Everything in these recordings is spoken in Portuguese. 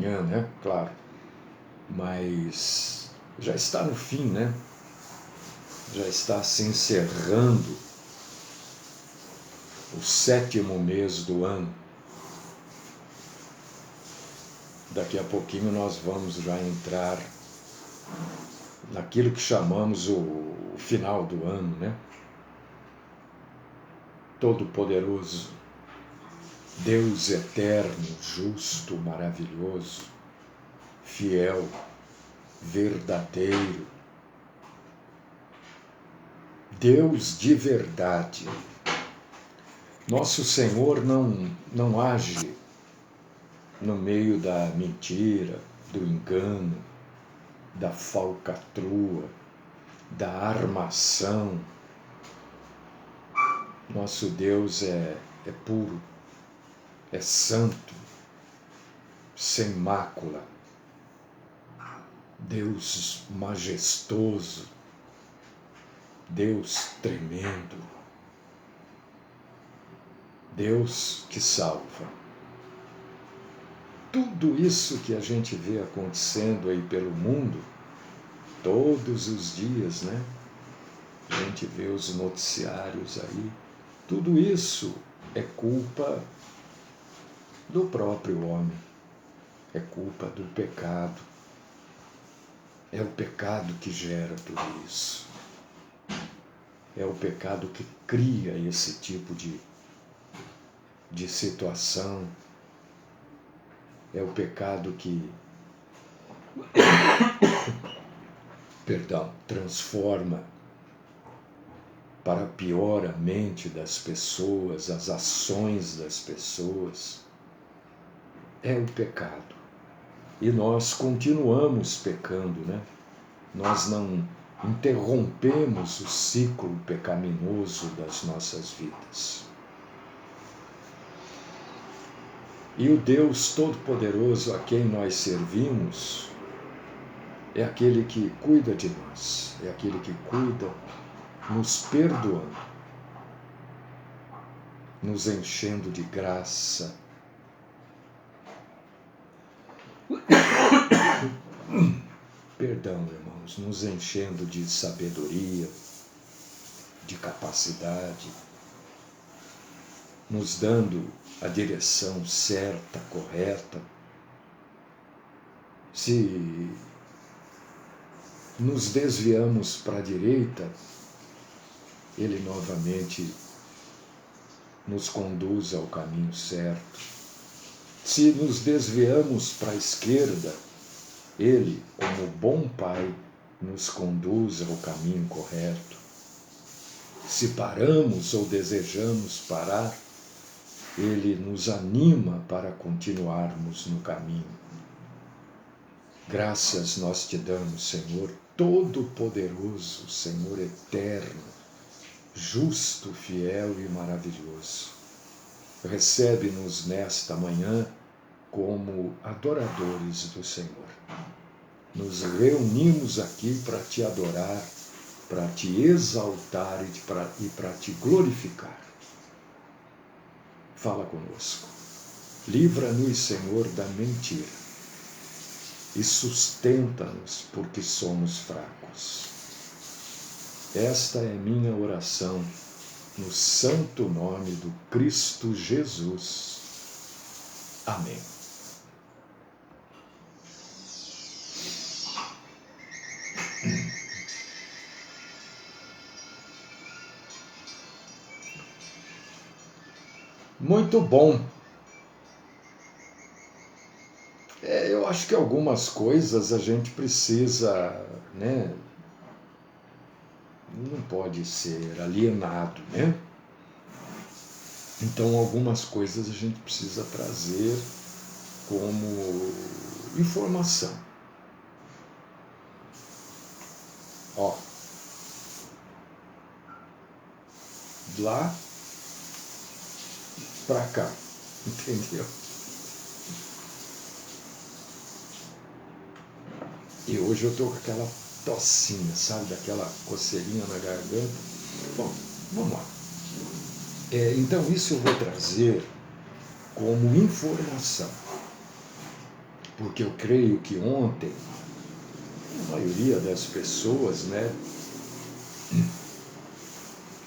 amanhã, né? Claro. Mas já está no fim, né? Já está se encerrando o 7º mês do ano. Daqui a pouquinho nós vamos já entrar naquilo que chamamos o final do ano, né? Todo-Poderoso, Deus eterno, justo, maravilhoso, fiel, verdadeiro, Deus de verdade. Nosso Senhor não age no meio da mentira, do engano, da falcatrua, da armação. Nosso Deus é puro, é santo, sem mácula. Deus majestoso, Deus tremendo, Deus que salva. Tudo isso que a gente vê acontecendo aí pelo mundo, todos os dias, né? A gente vê os noticiários aí. Tudo isso é culpa do próprio homem, é culpa do pecado. É o pecado que gera tudo isso. É o pecado que cria esse tipo de situação. É o pecado que, transforma para pior a mente das pessoas, as ações das pessoas. É o pecado. E nós continuamos pecando, né? Nós não interrompemos o ciclo pecaminoso das nossas vidas. E o Deus Todo-Poderoso a quem nós servimos é aquele que cuida de nós, é aquele que cuida, nos perdoando, nos enchendo de graça. Perdão, irmãos, nos enchendo de sabedoria, de capacidade, nos dando a direção certa, correta. Se nos desviamos para a direita, Ele novamente nos conduz ao caminho certo. Se nos desviamos para a esquerda, Ele, como bom Pai, nos conduz ao caminho correto. Se paramos ou desejamos parar, Ele nos anima para continuarmos no caminho. Graças nós te damos, Senhor Todo-Poderoso, Senhor eterno, justo, fiel e maravilhoso. Recebe-nos nesta manhã como adoradores do Senhor. Nos reunimos aqui para te adorar, para te exaltar e para te glorificar. Fala conosco. Livra-nos, Senhor, da mentira e sustenta-nos porque somos fracos. Esta é minha oração no santo nome do Cristo Jesus. Amém. Muito bom. Eu acho que algumas coisas a gente precisa, né? Não pode ser alienado, né? Então, algumas coisas a gente precisa trazer como informação. Ó, lá para cá, entendeu? E hoje eu tô com aquela tocinha, sabe? Daquela coceirinha na garganta. Bom, vamos lá. Então isso eu vou trazer como informação. porque eu creio que ontem a maioria das pessoas, né,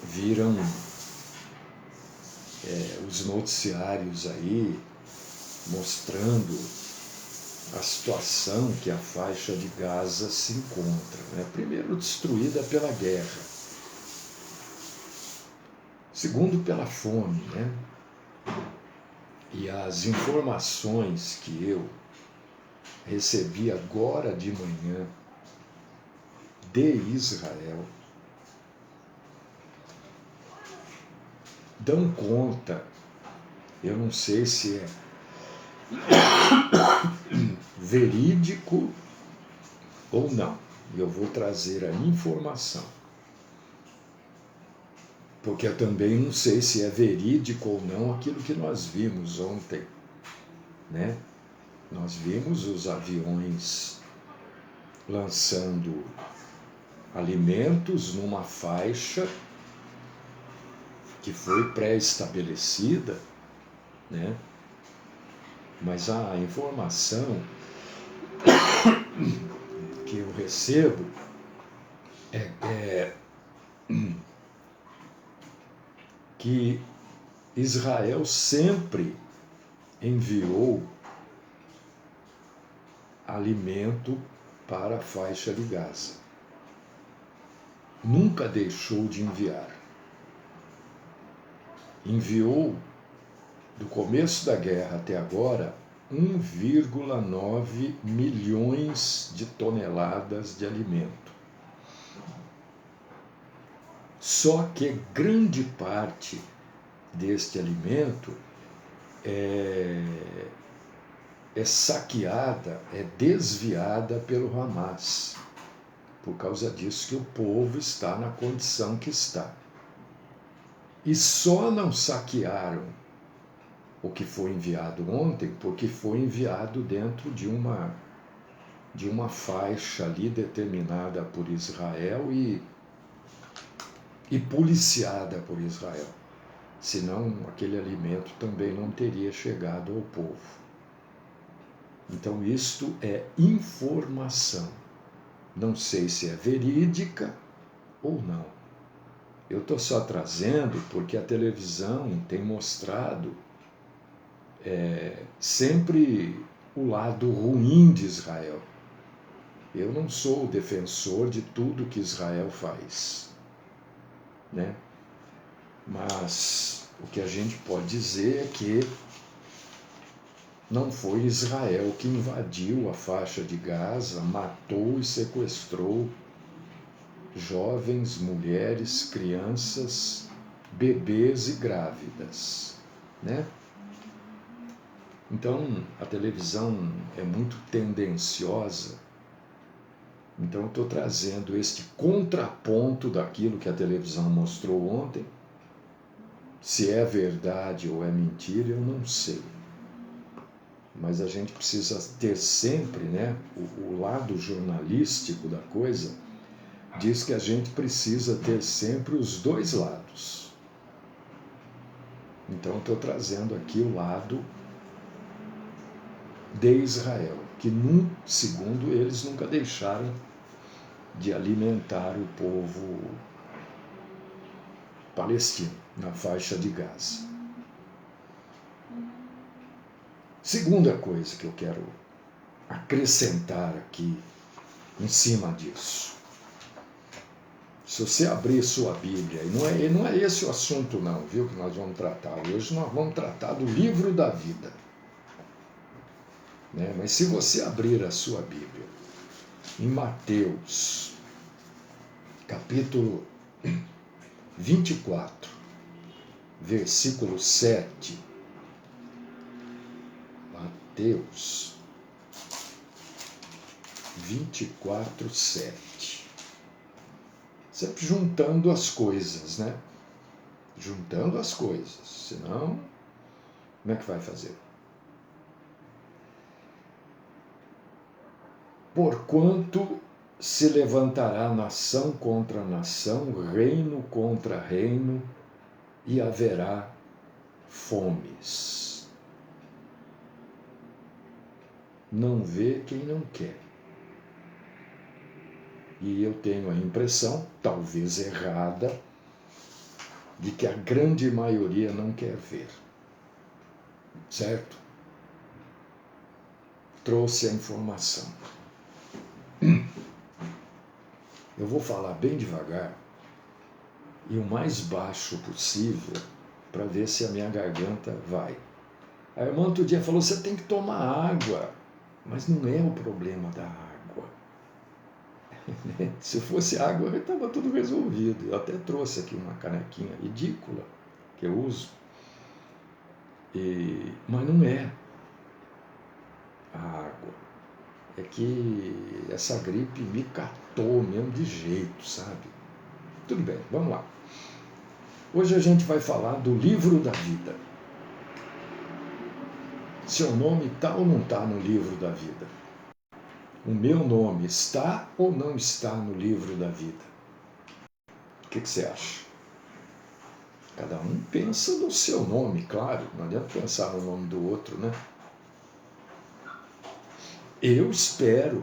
viram os noticiários aí mostrando a situação que a faixa de Gaza se encontra, né? Primeiro, destruída pela guerra, segundo, pela fome, né? E as informações que eu recebi agora de manhã de Israel dão conta, eu não sei se é verídico ou não, eu vou trazer a informação, porque eu também não sei se é verídico ou não aquilo que nós vimos ontem, né? Nós vimos os aviões lançando alimentos numa faixa que foi pré-estabelecida, né? Mas a informação que eu recebo é que Israel sempre enviou alimento para a faixa de Gaza. Nunca deixou de enviar. Enviou, do começo da guerra até agora, 1,9 milhões de toneladas de alimento. Só que grande parte deste alimento é saqueada, é desviada pelo Hamas. Por causa disso que o povo está na condição que está. E só não saquearam o que foi enviado ontem, porque foi enviado dentro de uma faixa ali determinada por Israel e policiada por Israel. Senão aquele alimento também não teria chegado ao povo. Então isto é informação. Não sei se é verídica ou não. Eu estou só trazendo porque a televisão tem mostrado sempre o lado ruim de Israel. Eu não sou o defensor de tudo que Israel faz, né? Mas o que a gente pode dizer é que não foi Israel que invadiu a faixa de Gaza, matou e sequestrou jovens, mulheres, crianças, bebês e grávidas, né? Então, a televisão é muito tendenciosa. Então, eu estou trazendo este contraponto daquilo que a televisão mostrou ontem. Se é verdade ou é mentira, eu não sei. Mas a gente precisa ter sempre, né, o lado jornalístico da coisa diz que a gente precisa ter sempre os dois lados. Então, estou trazendo aqui o lado de Israel, que, segundo eles, nunca deixaram de alimentar o povo palestino na faixa de Gaza. Segunda coisa que eu quero acrescentar aqui em cima disso. Se você abrir sua Bíblia, e não é esse o assunto não, viu, que nós vamos tratar. Hoje nós vamos tratar do livro da vida. Né? Mas se você abrir a sua Bíblia em Mateus, capítulo 24, versículo 7, Mateus 24, 7. Sempre juntando as coisas, né? Juntando as coisas, senão, como é que vai fazer? Porquanto se levantará nação contra nação, reino contra reino, e haverá fomes. não vê quem não quer. E eu tenho a impressão, talvez errada, de que a grande maioria não quer ver. Certo? Trouxe a informação. Eu vou falar bem devagar e o mais baixo possível para ver se a minha garganta vai. A irmã outro dia falou, você tem que tomar água. Mas não é o problema da água. Se fosse água, estava tudo resolvido. Eu até trouxe aqui uma canequinha ridícula que eu uso. Mas não é a água. É que essa gripe me catou mesmo de jeito, sabe? Tudo bem, vamos lá. Hoje a gente vai falar do livro da vida. Seu nome está ou não está no livro da vida? O meu nome está ou não está no livro da vida? O que você acha? Cada um pensa no seu nome, claro. Não adianta pensar no nome do outro, né? Eu espero,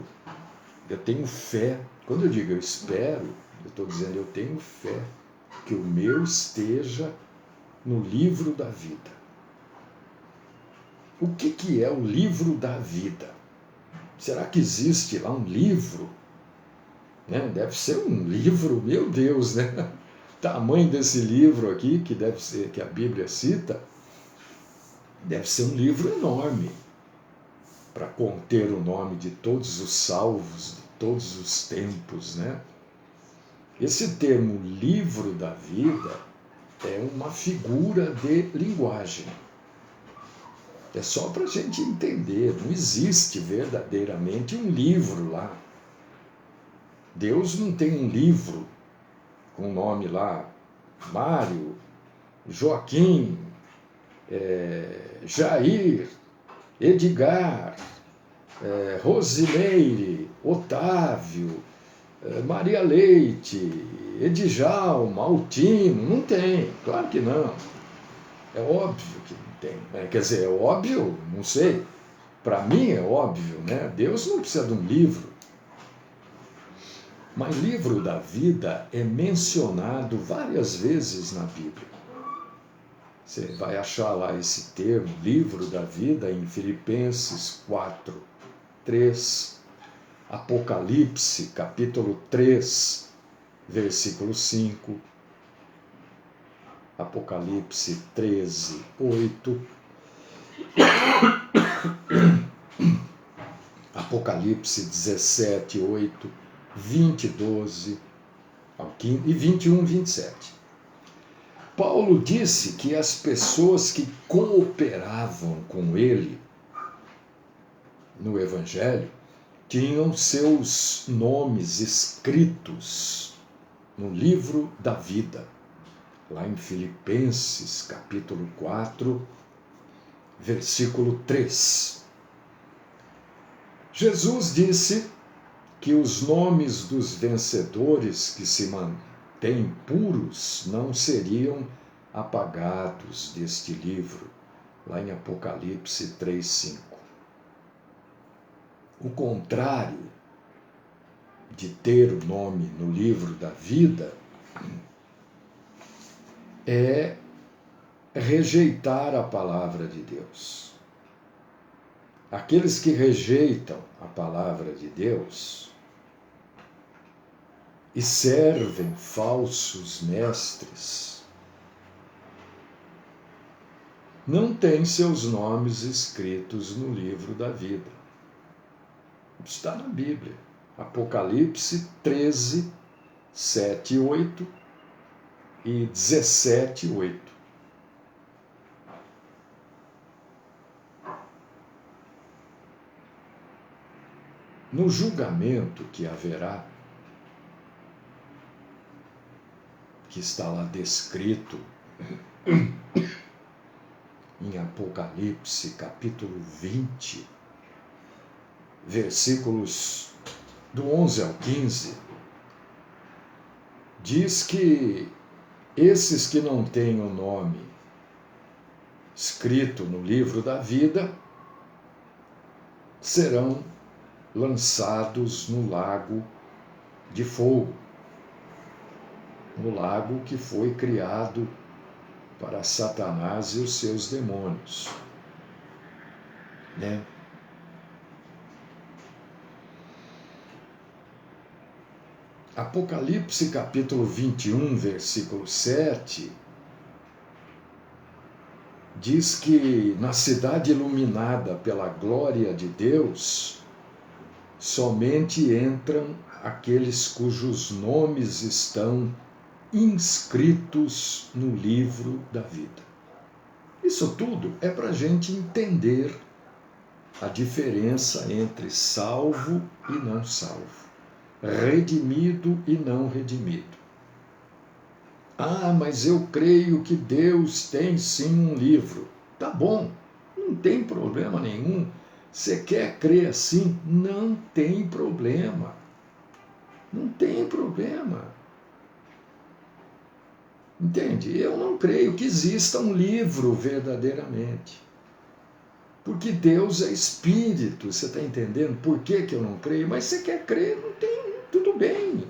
eu tenho fé. Quando eu digo eu espero, eu estou dizendo eu tenho fé que o meu esteja no livro da vida. O que é o livro da vida? Será que existe lá um livro? Né? Deve ser um livro, meu Deus, né? Tamanho desse livro aqui, que deve ser, que a Bíblia cita, deve ser um livro enorme para conter o nome de todos os salvos de todos os tempos, né? Esse termo livro da vida é uma figura de linguagem. É só para a gente entender, não existe verdadeiramente um livro lá. Deus não tem um livro com o nome lá, Mário, Joaquim, Jair, Edgar, Rosimeire, Otávio, Maria Leite, Edjalma, Altino, não tem, claro que não. É óbvio que não tem, né? Quer dizer, é óbvio, não sei, para mim é óbvio, né? Deus não precisa de um livro. Mas livro da vida é mencionado várias vezes na Bíblia. Você vai achar lá esse termo, livro da vida, em Filipenses 4, 3, Apocalipse, capítulo 3, versículo 5, Apocalipse 13, 8, Apocalipse 17, 8, 20, 12 e 21, 27. Paulo disse que as pessoas que cooperavam com ele no Evangelho tinham seus nomes escritos no livro da vida, lá em Filipenses, capítulo 4, versículo 3. Jesus disse que os nomes dos vencedores que se mantêm puros não seriam apagados deste livro, lá em Apocalipse 3:5. O contrário de ter o nome no livro da vida é rejeitar a palavra de Deus. Aqueles que rejeitam a palavra de Deus e servem falsos mestres não têm seus nomes escritos no livro da vida. Está na Bíblia. Apocalipse 13, 7 e 8 e 17, 8. No julgamento que haverá, que está lá descrito em Apocalipse, capítulo 20, versículos do 11 ao 15, diz que esses que não têm o nome escrito no livro da vida serão lançados no lago de fogo, no lago que foi criado para Satanás e os seus demônios, né? Apocalipse capítulo 21, versículo 7, diz que na cidade iluminada pela glória de Deus, somente entram aqueles cujos nomes estão inscritos no livro da vida. Isso tudo é para a gente entender a diferença entre salvo e não salvo, redimido e não redimido. Ah, mas eu creio que Deus tem sim um livro. Tá bom, não tem problema nenhum. Você quer crer assim? Não tem problema. Não tem problema. Entende? Eu não creio que exista um livro verdadeiramente. Porque Deus é espírito, você está entendendo por que eu não creio? Mas você quer crer, não tem, tudo bem.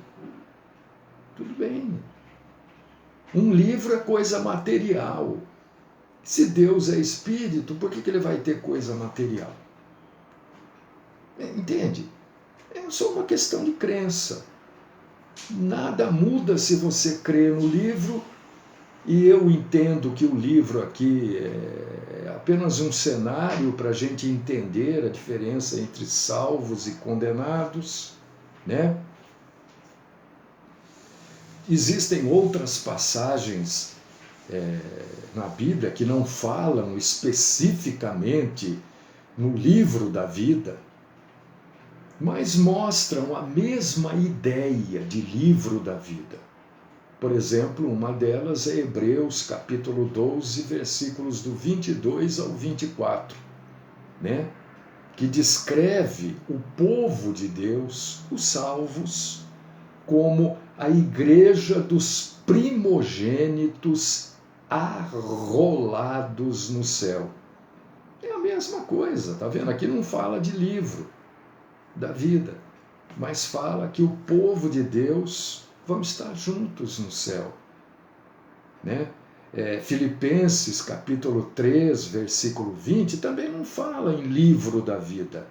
Tudo bem. Um livro é coisa material. Se Deus é espírito, por que ele vai ter coisa material? Entende? É só uma questão de crença. Nada muda se você crê no livro, e eu entendo que o livro aqui é apenas um cenário para a gente entender a diferença entre salvos e condenados, né? Existem outras passagens na Bíblia que não falam especificamente no livro da vida, mas mostram a mesma ideia de livro da vida. Por exemplo, uma delas é Hebreus capítulo 12, versículos do 22 ao 24, né? Que descreve o povo de Deus, os salvos, como a igreja dos primogênitos arrolados no céu. É a mesma coisa, tá vendo? Aqui não fala de livro da vida, mas fala que o povo de Deus vão estar juntos no céu, né? Filipenses capítulo 3, versículo 20, também não fala em livro da vida,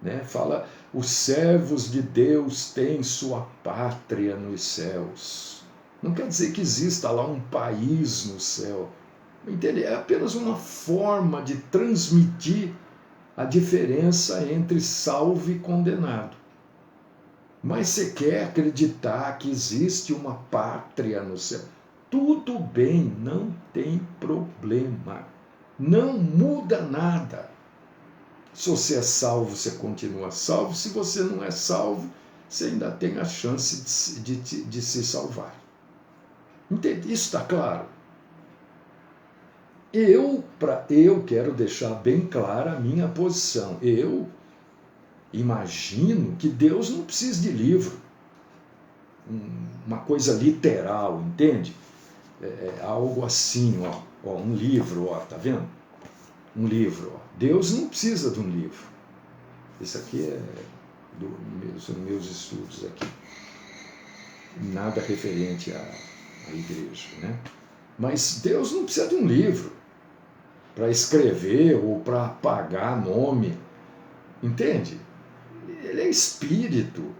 né? Fala, os servos de Deus têm sua pátria nos céus. Não quer dizer que exista lá um país no céu. Entende? É apenas uma forma de transmitir a diferença entre salvo e condenado. Mas você quer acreditar que existe uma pátria no céu? Tudo bem, não tem problema. Não muda nada. Se você é salvo, você continua salvo. Se você não é salvo, você ainda tem a chance de se salvar. Entende? Isso está claro? Eu quero deixar bem clara a minha posição. Eu imagino que Deus não precisa de livro. Uma coisa literal, entende? Algo assim, ó, um livro, ó, tá vendo? Um livro, ó. Deus não precisa de um livro. Isso aqui é dos meus estudos aqui. Nada referente à igreja, né? Mas Deus não precisa de um livro para escrever ou para apagar nome. Entende? Ele é espírito.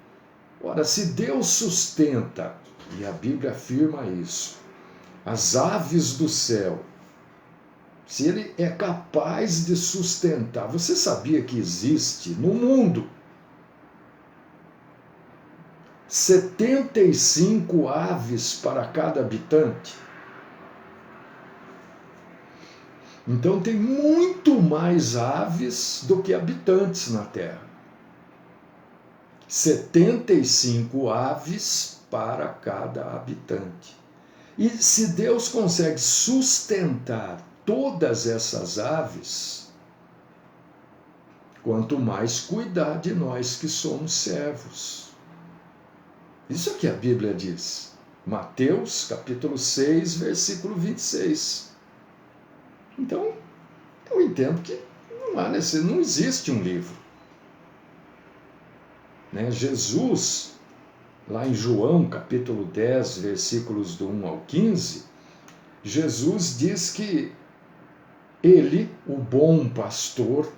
Ora, se Deus sustenta, e a Bíblia afirma isso, as aves do céu, se ele é capaz de sustentar, você sabia que existe no mundo 75 aves para cada habitante? Então tem muito mais aves do que habitantes na Terra. 75 aves para cada habitante. E se Deus consegue sustentar todas essas aves, quanto mais cuidar de nós que somos servos. Isso é que a Bíblia diz. Mateus capítulo 6, versículo 26. Então, eu entendo que não existe um livro. né? Jesus, lá em João, capítulo 10, versículos do 1 ao 15, Jesus diz que ele, o bom pastor,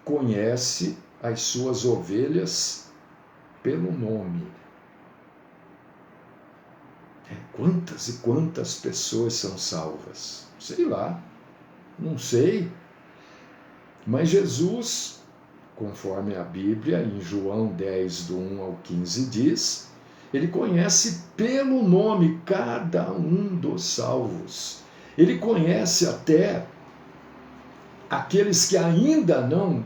conhece as suas ovelhas pelo nome. Quantas e quantas pessoas são salvas? Sei lá, não sei. Mas Jesus, conforme a Bíblia, em João 10, do 1 ao 15, diz, ele conhece pelo nome cada um dos salvos. Ele conhece até aqueles que ainda não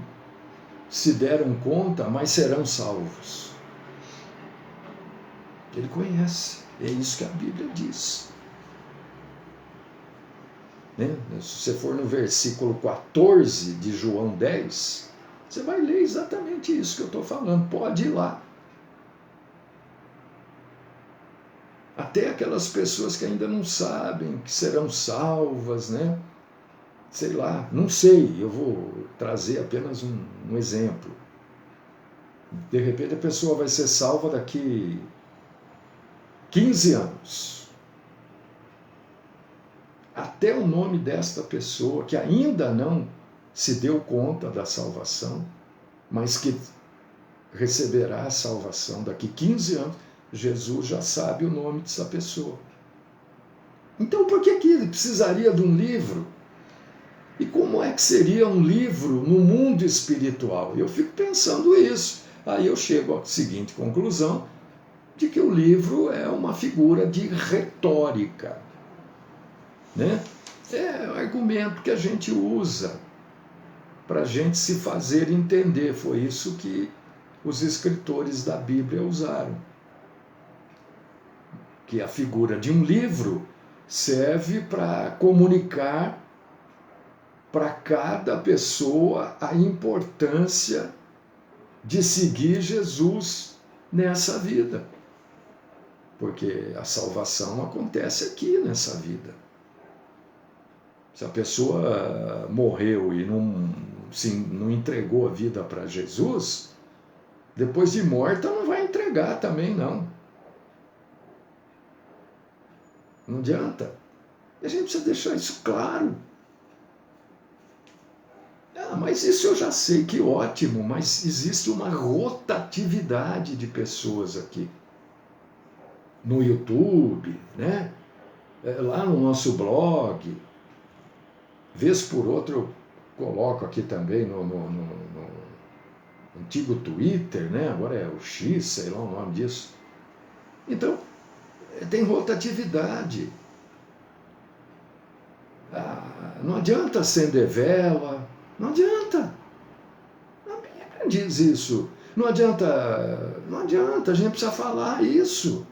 se deram conta, mas serão salvos. Ele conhece. É isso que a Bíblia diz. Né? Se você for no versículo 14 de João 10, você vai ler exatamente isso que eu estou falando. Pode ir lá. Até aquelas pessoas que ainda não sabem que serão salvas, né? Sei lá, não sei, eu vou trazer apenas um exemplo. De repente a pessoa vai ser salva daqui 15 anos. Até o nome desta pessoa que ainda não se deu conta da salvação, mas que receberá a salvação daqui 15 anos, Jesus já sabe o nome dessa pessoa. Então por que ele precisaria de um livro? E como é que seria um livro no mundo espiritual? Eu fico pensando isso. Aí eu chego à seguinte conclusão, de que o livro é uma figura de retórica. Né? É o argumento que a gente usa para a gente se fazer entender. Foi isso que os escritores da Bíblia usaram. Que a figura de um livro serve para comunicar para cada pessoa a importância de seguir Jesus nessa vida. Porque a salvação acontece aqui nessa vida. Se a pessoa morreu e não entregou a vida para Jesus, depois de morta não vai entregar também, não. Não adianta. A gente precisa deixar isso claro. Mas isso eu já sei, que ótimo, mas existe uma rotatividade de pessoas aqui. No YouTube, né? Lá no nosso blog, vez por outra eu coloco aqui também no antigo Twitter, né? Agora é o X, sei lá o nome disso. Então, tem rotatividade. Não adianta acender vela, não adianta. A Bíblia diz isso. Não adianta, a gente precisa falar isso.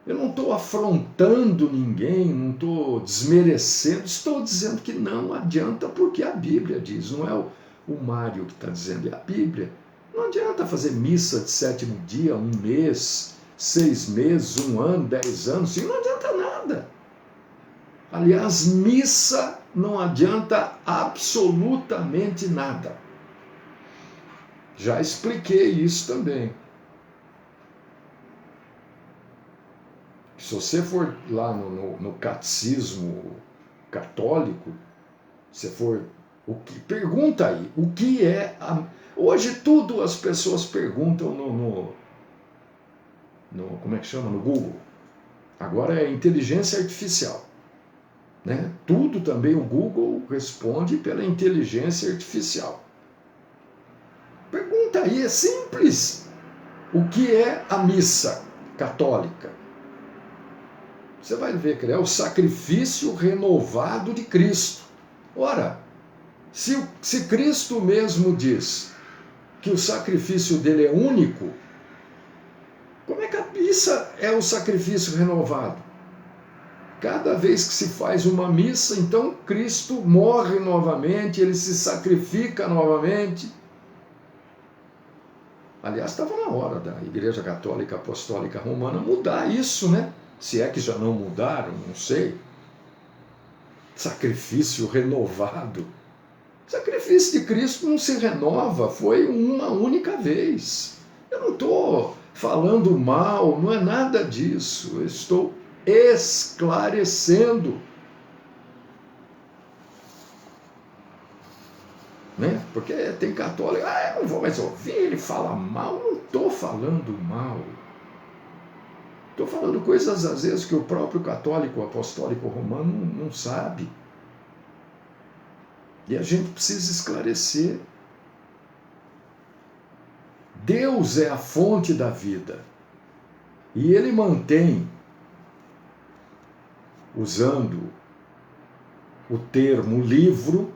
Eu não estou afrontando ninguém, não estou desmerecendo, estou dizendo que não adianta porque a Bíblia diz, não é o Mário que está dizendo, é a Bíblia. Não adianta fazer missa de 7º dia, 1 mês, 6 meses, 1 ano, 10 anos, não adianta nada. Aliás, missa não adianta absolutamente nada. Já expliquei isso também. Se você for lá no catecismo católico, se for, pergunta aí, o que é hoje tudo as pessoas perguntam como é que chama? No Google. Agora é inteligência artificial. Né? Tudo também o Google responde pela inteligência artificial. Pergunta aí, é simples. O que é a missa católica? Você vai ver que é o sacrifício renovado de Cristo. Ora, se Cristo mesmo diz que o sacrifício dele é único, como é que a missa é o sacrifício renovado? Cada vez que se faz uma missa, então Cristo morre novamente, ele se sacrifica novamente. Aliás, estava na hora da Igreja Católica Apostólica Romana mudar isso, né? Se é que já não mudaram, não sei. Sacrifício renovado. O sacrifício de Cristo não se renova, foi uma única vez. Eu não estou falando mal, não é nada disso. Eu estou esclarecendo. Né? Porque tem católico, eu não vou mais ouvir ele falar mal. Não estou falando mal. Estou falando coisas, às vezes, que o próprio católico apostólico romano não sabe. E a gente precisa esclarecer. Deus é a fonte da vida. E Ele mantém, usando o termo livro,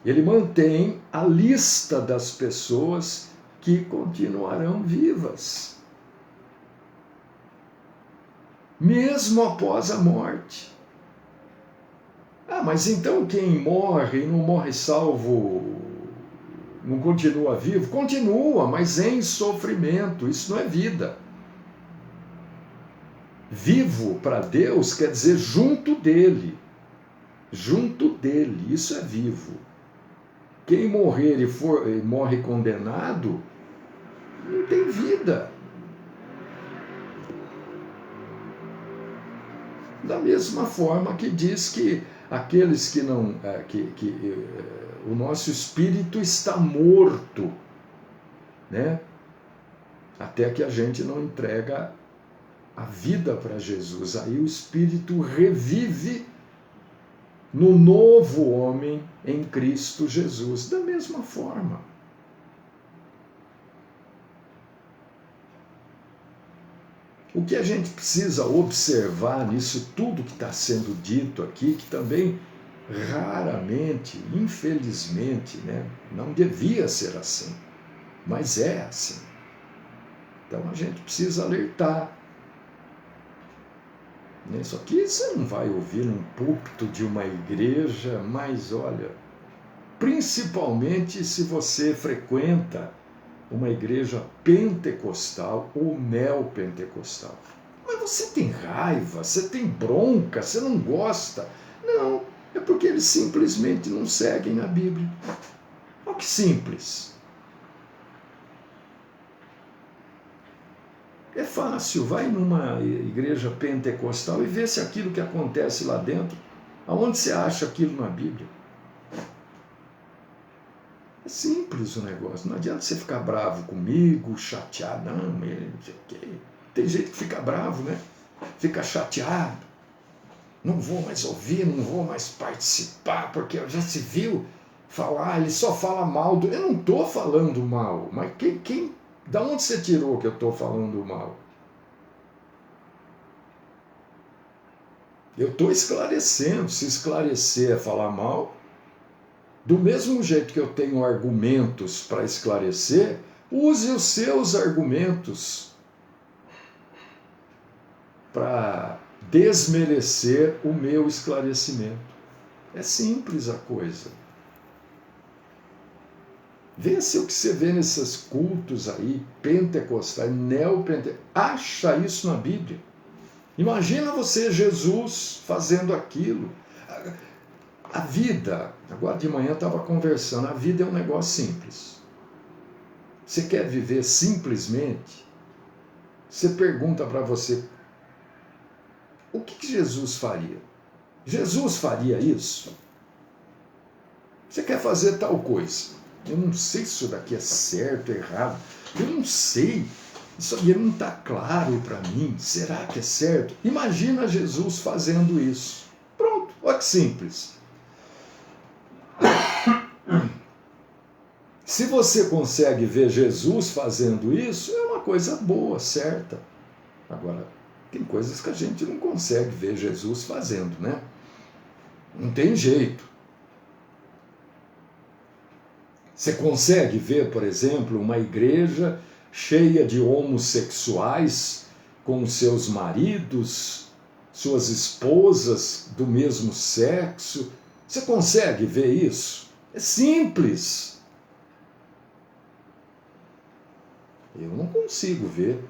Ele mantém a lista das pessoas que continuarão vivas. Mesmo após a morte. Mas então quem morre e não morre salvo, não continua vivo? Continua, mas em sofrimento. Isso não é vida. Vivo para Deus quer dizer junto dele. Junto dele, isso é vivo. Quem morrer e morre condenado, não tem vida. Da mesma forma que diz que aqueles que não. O nosso espírito está morto, né? Até que a gente não entrega a vida para Jesus. Aí o espírito revive no novo homem em Cristo Jesus. Da mesma forma. O que a gente precisa observar nisso tudo que está sendo dito aqui, que também raramente, infelizmente, né, não devia ser assim, mas é assim. Então a gente precisa alertar. Isso aqui você não vai ouvir num púlpito de uma igreja, mas olha, principalmente se você frequenta uma igreja pentecostal ou neopentecostal. Mas você tem raiva, você tem bronca, você não gosta. Não, é porque eles simplesmente não seguem a Bíblia. Olha que simples. É fácil, vai numa igreja pentecostal e vê se aquilo que acontece lá dentro, aonde você acha aquilo na Bíblia. É simples o negócio, não adianta você ficar bravo comigo, chateado, não sei o quê. Tem gente que fica bravo, né? Fica chateado. Não vou mais ouvir, não vou mais participar, porque já se viu falar, ele só fala mal do... Eu não estou falando mal, mas da onde você tirou que eu estou falando mal? Eu estou esclarecendo, se esclarecer é falar mal... Do mesmo jeito que eu tenho argumentos para esclarecer, use os seus argumentos para desmerecer o meu esclarecimento. É simples a coisa. Vê se o que você vê nesses cultos aí, pentecostais, neopentecostais, acha isso na Bíblia. Imagina você, Jesus, fazendo aquilo. A vida, agora de manhã eu estava conversando, a vida é um negócio simples. Você quer viver simplesmente? Você pergunta para você, o que Jesus faria? Jesus faria isso? Você quer fazer tal coisa? Eu não sei se isso daqui é certo ou errado. Eu não sei. Isso aí não está claro para mim. Será que é certo? Imagina Jesus fazendo isso. Pronto, olha que simples. Se você consegue ver Jesus fazendo isso, é uma coisa boa, certa. Agora, tem coisas que a gente não consegue ver Jesus fazendo, né? Não tem jeito. Você consegue ver, por exemplo, uma igreja cheia de homossexuais com seus maridos, suas esposas do mesmo sexo? Você consegue ver isso? É simples. Eu não consigo ver,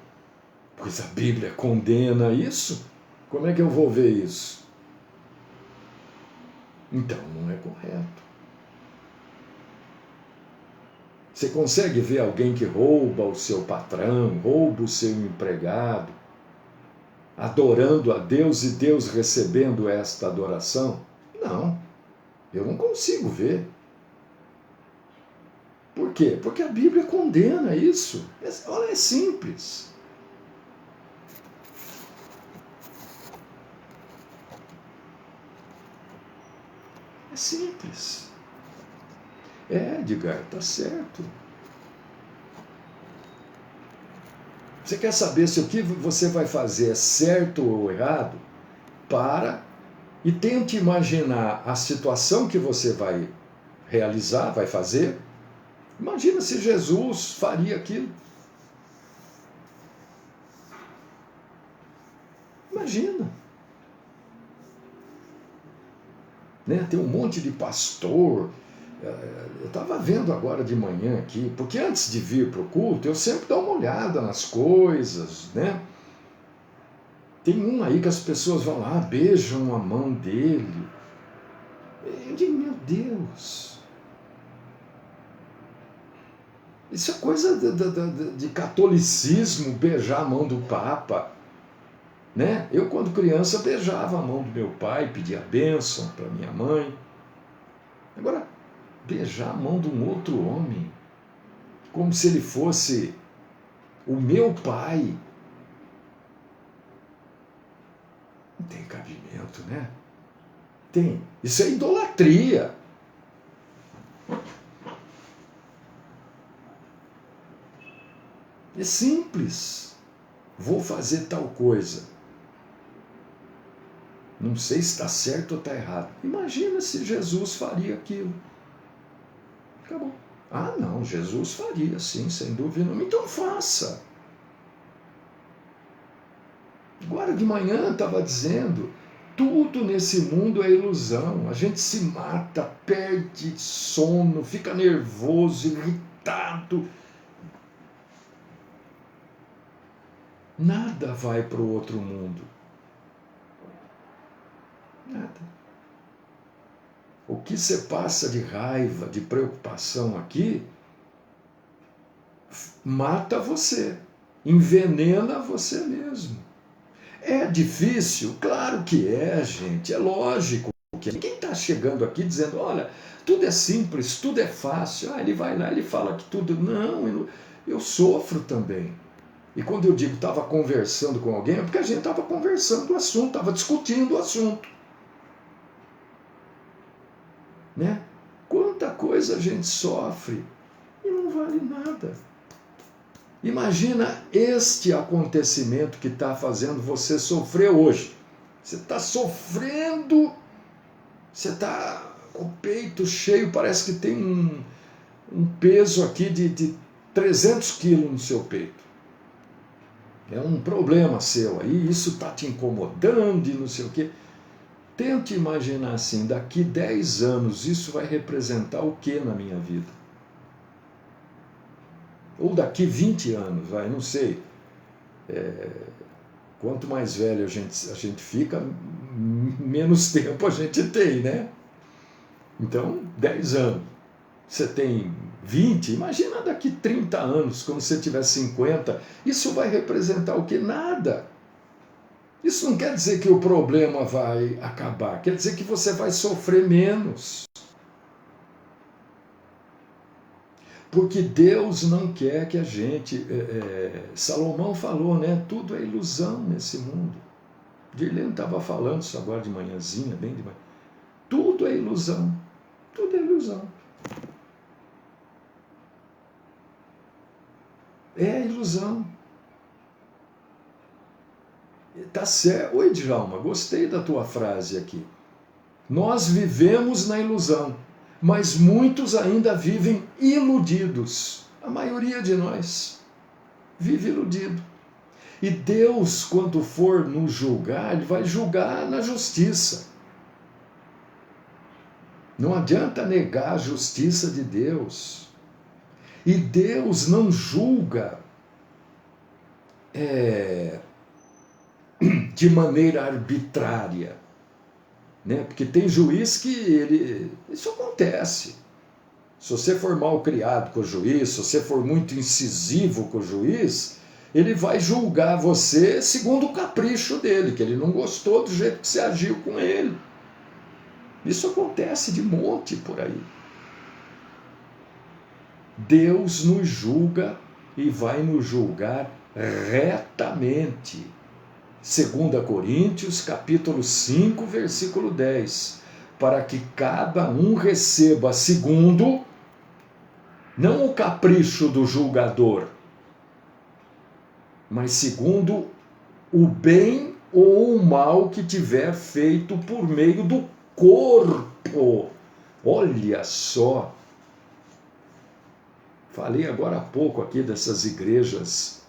pois a Bíblia condena isso. Como é que eu vou ver isso? Então não é correto. Você consegue ver alguém que rouba o seu patrão, rouba o seu empregado, adorando a Deus e Deus recebendo esta adoração? Não, eu não consigo ver. Por quê? Porque a Bíblia condena isso. Olha, é simples. É simples. Edgar, tá certo. Você quer saber se o que você vai fazer é certo ou errado? Para e tente imaginar a situação que você vai realizar, vai fazer. Imagina se Jesus faria aquilo. Imagina. Né? Tem um monte de pastor. Eu estava vendo agora de manhã aqui, porque antes de vir para o culto, eu sempre dou uma olhada nas coisas, né? Tem um aí que as pessoas vão lá, beijam a mão dele. Eu digo, meu Deus, isso é coisa de catolicismo, beijar a mão do Papa. Né? Eu, quando criança, beijava a mão do meu pai, pedia bênção para minha mãe. Agora, beijar a mão de um outro homem, como se ele fosse o meu pai, não tem cabimento, né? Tem. Isso é idolatria. É simples. Vou fazer tal coisa. Não sei se está certo ou está errado. Imagina se Jesus faria aquilo. Acabou. Ah, não, Jesus faria, sim, sem dúvida nenhuma. Então faça. Agora de manhã estava dizendo, tudo nesse mundo é ilusão. A gente se mata, perde sono, fica nervoso, irritado. Nada vai para o outro mundo. Nada. O que você passa de raiva, de preocupação aqui, mata você, envenena você mesmo. É difícil? Claro que é, gente, é lógico. Ninguém está chegando aqui dizendo, olha, tudo é simples, tudo é fácil. Ah, ele vai lá, ele fala que tudo... Não, eu sofro também. E quando eu digo estava conversando com alguém, é porque a gente estava conversando o assunto, estava discutindo o assunto. Né? Quanta coisa a gente sofre e não vale nada. Imagina este acontecimento que está fazendo você sofrer hoje. Você está sofrendo, você está com o peito cheio, parece que tem um peso aqui de 300 quilos no seu peito. É um problema seu aí, isso está te incomodando e não sei o quê. Tente imaginar assim, daqui 10 anos isso vai representar o que na minha vida? Ou daqui 20 anos, vai, não sei. Quanto mais velho a gente fica, menos tempo a gente tem, né? Então, 10 anos. Você tem 20, imagina daqui 30 anos, quando você tiver 50, isso vai representar o que? Nada. Isso não quer dizer que o problema vai acabar, quer dizer que você vai sofrer menos. Porque Deus não quer que a gente... Salomão falou, né? Tudo é ilusão nesse mundo. Dirlene estava falando isso agora de manhãzinha, bem de manhã. Tudo é ilusão. Tudo é ilusão. É ilusão. Tá certo. Oi, Djalma, gostei da tua frase aqui. Nós vivemos na ilusão, mas muitos ainda vivem iludidos. A maioria de nós vive iludido. E Deus, quando for nos julgar, Ele vai julgar na justiça. Não adianta negar a justiça de Deus. E Deus não julga de maneira arbitrária. Né? Porque tem juiz que isso acontece. Se você for mal criado com o juiz, se você for muito incisivo com o juiz, ele vai julgar você segundo o capricho dele, que ele não gostou do jeito que você agiu com ele. Isso acontece de monte por aí. Deus nos julga e vai nos julgar retamente. 2 Coríntios, capítulo 5, versículo 10. Para que cada um receba segundo, não o capricho do julgador, mas segundo o bem ou o mal que tiver feito por meio do corpo. Olha só. Falei agora há pouco aqui dessas igrejas.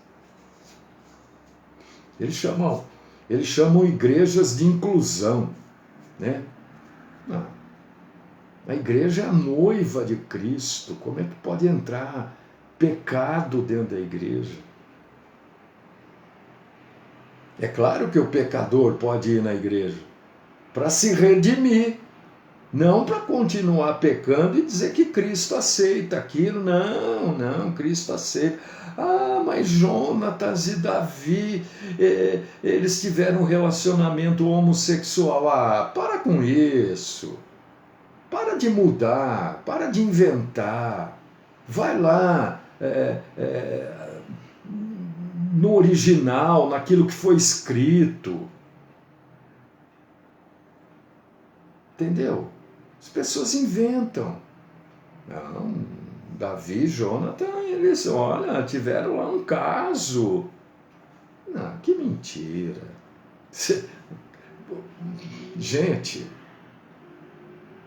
Eles chamam igrejas de inclusão, né? Não. A igreja é a noiva de Cristo. Como é que pode entrar pecado dentro da igreja? É claro que o pecador pode ir na igreja para se redimir, não para continuar pecando e dizer que Cristo aceita aquilo. Não, Cristo aceita. Ah, mas Jonatas e Davi, eles tiveram um relacionamento homossexual. Ah, para com isso. Para de mudar, para de inventar. Vai lá no original, naquilo que foi escrito. Entendeu? As pessoas inventam. Não, Davi e Jonathan, eles, olha, tiveram lá um caso. Não, que mentira. Gente,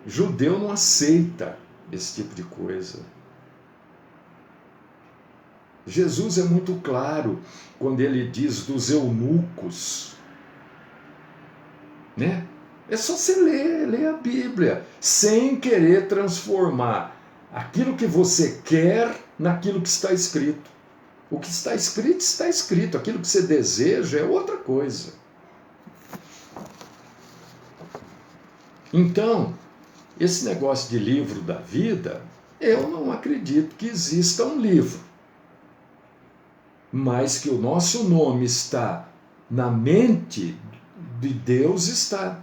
judeu não aceita esse tipo de coisa. Jesus é muito claro quando ele diz dos eunucos, né? É só você ler a Bíblia, sem querer transformar aquilo que você quer naquilo que está escrito. O que está escrito, está escrito. Aquilo que você deseja é outra coisa. Então, esse negócio de livro da vida, eu não acredito que exista um livro. Mas que o nosso nome está na mente de Deus, está.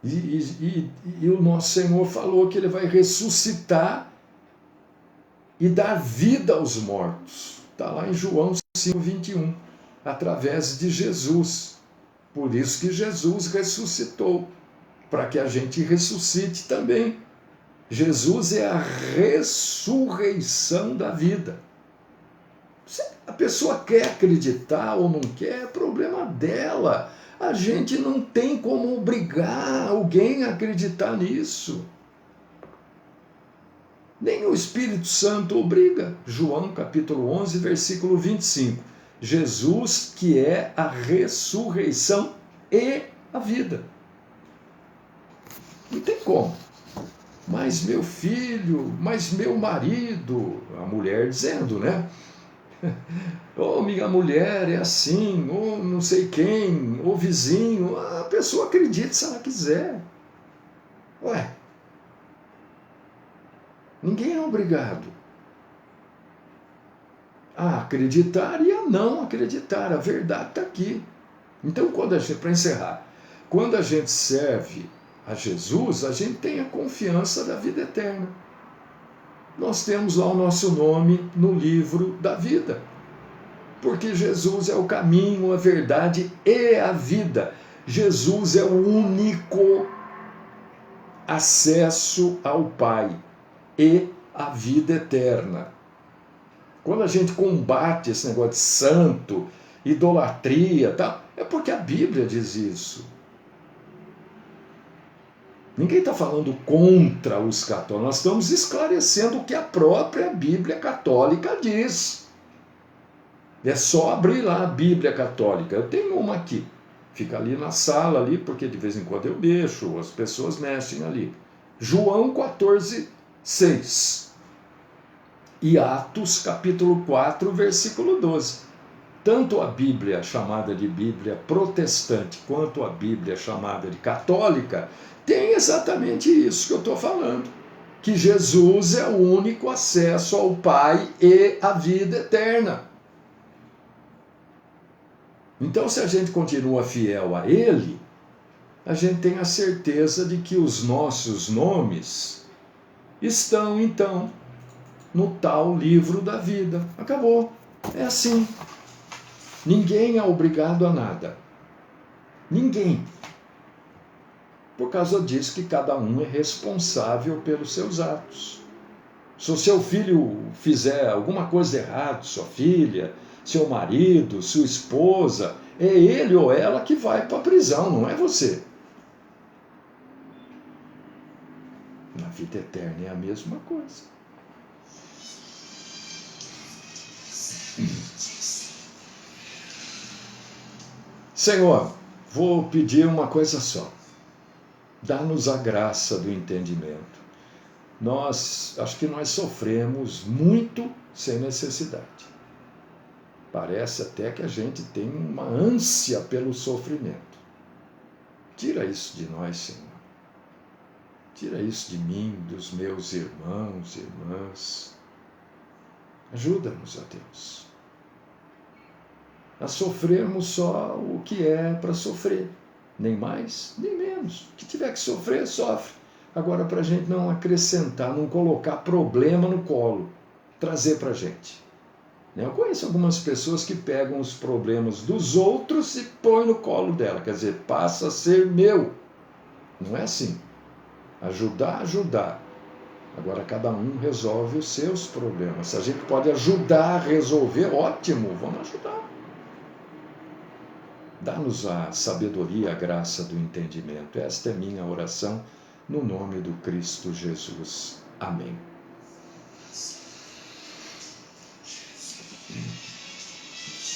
E o nosso Senhor falou que ele vai ressuscitar e dar vida aos mortos. Está lá em João 5:21, através de Jesus. Por isso que Jesus ressuscitou, para que a gente ressuscite também. Jesus é a ressurreição da vida. Se a pessoa quer acreditar ou não quer, é problema dela. A gente não tem como obrigar alguém a acreditar nisso. Nem o Espírito Santo obriga. João capítulo 11, versículo 25. Jesus que é a ressurreição e a vida. Não tem como. Mas meu filho, mas meu marido, a mulher dizendo, né? Ou minha mulher é assim, ou não sei quem, ou vizinho. A pessoa acredita se ela quiser. Ué, ninguém é obrigado a acreditar e a não acreditar. A verdade está aqui. Então, para encerrar, quando a gente serve a Jesus, a gente tem a confiança da vida eterna. Nós temos lá o nosso nome no livro da vida. Porque Jesus é o caminho, a verdade e a vida. Jesus é o único acesso ao Pai e à vida eterna. Quando a gente combate esse negócio de santo, idolatria, tal, é porque a Bíblia diz isso. Ninguém está falando contra os católicos, nós estamos esclarecendo o que a própria Bíblia católica diz. É só abrir lá a Bíblia católica. Eu tenho uma aqui, fica ali na sala, ali, porque de vez em quando eu deixo, as pessoas mexem ali. João 14:6 e Atos capítulo 4, versículo 12. tanto a Bíblia chamada de Bíblia protestante quanto a Bíblia chamada de católica tem exatamente isso que eu estou falando, que Jesus é o único acesso ao Pai e à vida eterna. Então, se a gente continua fiel a Ele, a gente tem a certeza de que os nossos nomes estão, então, no tal livro da vida. Acabou. É assim. Ninguém é obrigado a nada. Ninguém. Por causa disso que cada um é responsável pelos seus atos. Se o seu filho fizer alguma coisa errada, sua filha, seu marido, sua esposa, é ele ou ela que vai para a prisão, não é você. Na vida eterna é a mesma coisa. Senhor, vou pedir uma coisa só. Dá-nos a graça do entendimento. Acho que nós sofremos muito sem necessidade. Parece até que a gente tem uma ânsia pelo sofrimento. Tira isso de nós, Senhor. Tira isso de mim, dos meus irmãos e irmãs. Ajuda-nos, ó Deus, a sofrermos só o que é para sofrer. Nem mais, nem menos. O que tiver que sofrer, sofre. Agora, para a gente não acrescentar, não colocar problema no colo, trazer para a gente. Eu conheço algumas pessoas que pegam os problemas dos outros e põem no colo dela. Quer dizer, passa a ser meu. Não é assim. Ajudar. Agora, cada um resolve os seus problemas. Se a gente pode ajudar a resolver, ótimo, vamos ajudar. Dá-nos a sabedoria, a graça do entendimento. Esta é minha oração, no nome do Cristo Jesus. Amém.